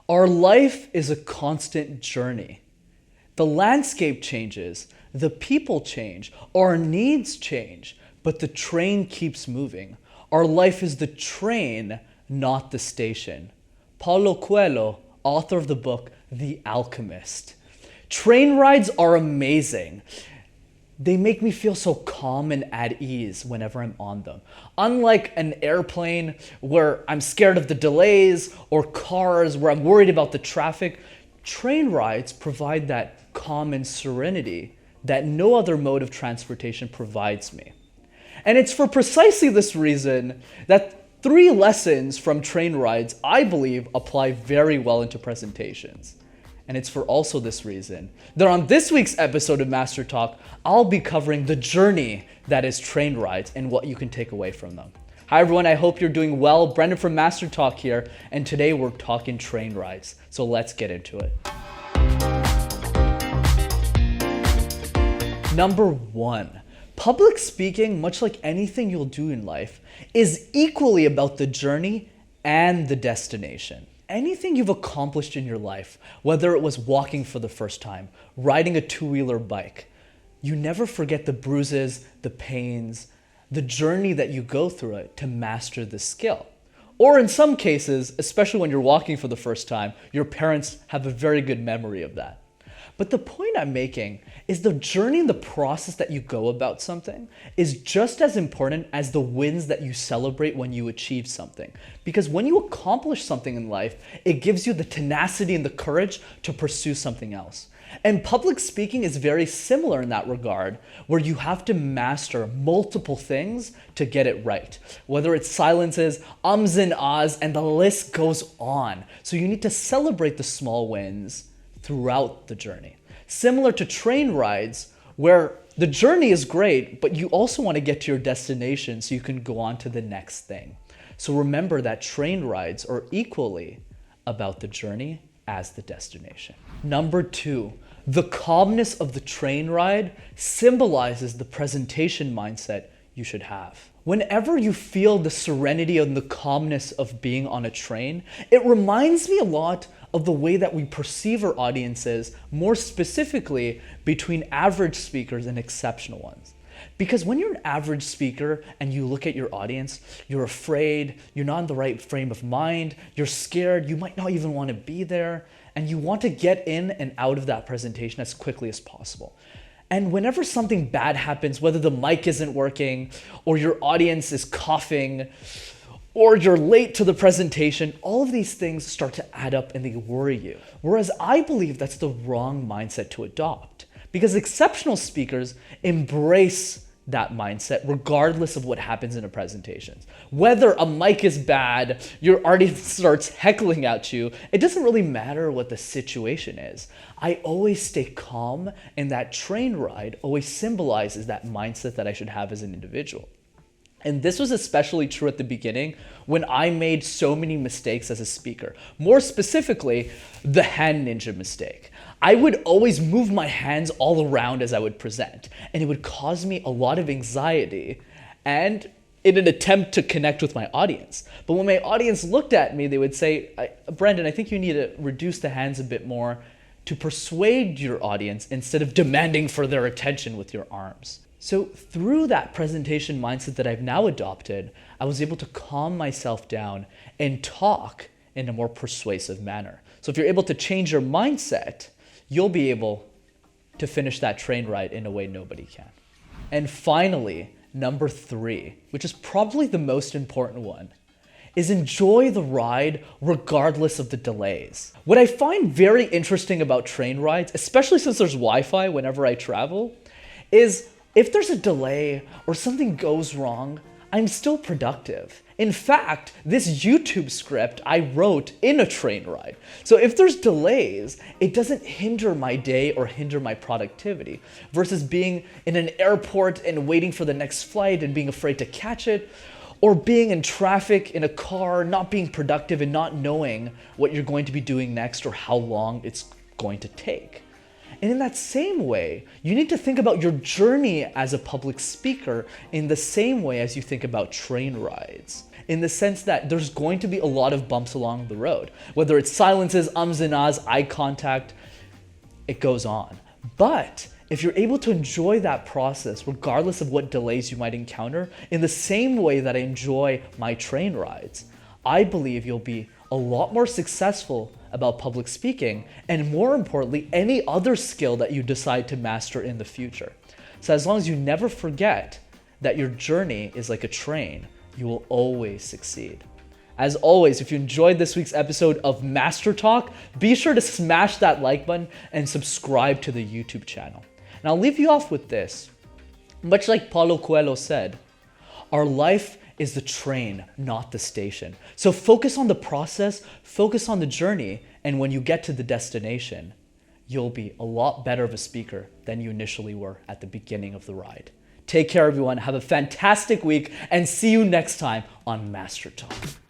Our life is a constant journey. The landscape changes, the people change, our needs change, but the train keeps moving. Our life is the train, not the station. Paulo Coelho, author of the book The Alchemist. Train rides are amazing. They make me feel so calm and at ease whenever I'm on them. Unlike an airplane where I'm scared of the delays, or cars where I'm worried about the traffic, train rides provide that calm and serenity that no other mode of transportation provides me. And it's for precisely this reason that 3 lessons from train rides, I believe, apply very well into presentations. And it's for also this reason that on this week's episode of Master Talk, I'll be covering the journey that is train rides and what you can take away from them. Hi everyone, I hope you're doing well. Brendan from Master Talk here, and today we're talking train rides. So let's get into it. Number 1, public speaking, much like anything you'll do in life, is equally about the journey and the destination. Anything you've accomplished in your life, whether it was walking for the first time, riding a 2-wheeler bike, you never forget the bruises, the pains, the journey that you go through it to master the skill. Or in some cases, especially when you're walking for the first time, your parents have a very good memory of that. But the point I'm making is the journey and the process that you go about something is just as important as the wins that you celebrate when you achieve something. Because when you accomplish something in life, it gives you the tenacity and the courage to pursue something else. And public speaking is very similar in that regard, where you have to master multiple things to get it right. Whether it's silences, ums and ahs, and the list goes on. So you need to celebrate the small wins throughout the journey. Similar to train rides, where the journey is great, but you also want to get to your destination so you can go on to the next thing. So remember that train rides are equally about the journey as the destination. Number 2, the calmness of the train ride symbolizes the presentation mindset you should have. Whenever you feel the serenity and the calmness of being on a train, it reminds me a lot of the way that we perceive our audiences, more specifically between average speakers and exceptional ones. Because when you're an average speaker and you look at your audience, you're afraid, you're not in the right frame of mind, you're scared, you might not even want to be there, and you want to get in and out of that presentation as quickly as possible. And whenever something bad happens, whether the mic isn't working, or your audience is coughing, or you're late to the presentation, all of these things start to add up and they worry you. Whereas I believe that's the wrong mindset to adopt, because exceptional speakers embrace that mindset regardless of what happens in a presentation. Whether a mic is bad, your audience starts heckling at you, it doesn't really matter what the situation is. I always stay calm, and that train ride always symbolizes that mindset that I should have as an individual. And this was especially true at the beginning when I made so many mistakes as a speaker. More specifically, the hand ninja mistake. I would always move my hands all around as I would present, and it would cause me a lot of anxiety and in an attempt to connect with my audience. But when my audience looked at me, they would say, Brendan, I think you need to reduce the hands a bit more to persuade your audience instead of demanding for their attention with your arms. So through that presentation mindset that I've now adopted, I was able to calm myself down and talk in a more persuasive manner. So if you're able to change your mindset, you'll be able to finish that train ride in a way nobody can. And finally, number 3, which is probably the most important one, is enjoy the ride regardless of the delays. What I find very interesting about train rides, especially since there's Wi-Fi whenever I travel, is if there's a delay or something goes wrong, I'm still productive. In fact, this YouTube script I wrote in a train ride. So if there's delays, it doesn't hinder my day or hinder my productivity, versus being in an airport and waiting for the next flight and being afraid to catch it, or being in traffic in a car, not being productive and not knowing what you're going to be doing next or how long it's going to take. And in that same way, you need to think about your journey as a public speaker in the same way as you think about train rides. In the sense that there's going to be a lot of bumps along the road. Whether it's silences, ums and ahs, eye contact, it goes on. But if you're able to enjoy that process, regardless of what delays you might encounter, in the same way that I enjoy my train rides, I believe you'll be a lot more successful about public speaking, and more importantly, any other skill that you decide to master in the future. So as long as you never forget that your journey is like a train, you will always succeed. As always, if you enjoyed this week's episode of Master Talk, be sure to smash that like button and subscribe to the YouTube channel. And I'll leave you off with this. Much like Paulo Coelho said, our life is the train, not the station. So focus on the process, focus on the journey, and when you get to the destination, you'll be a lot better of a speaker than you initially were at the beginning of the ride. Take care, everyone. Have a fantastic week, and see you next time on Master Talk.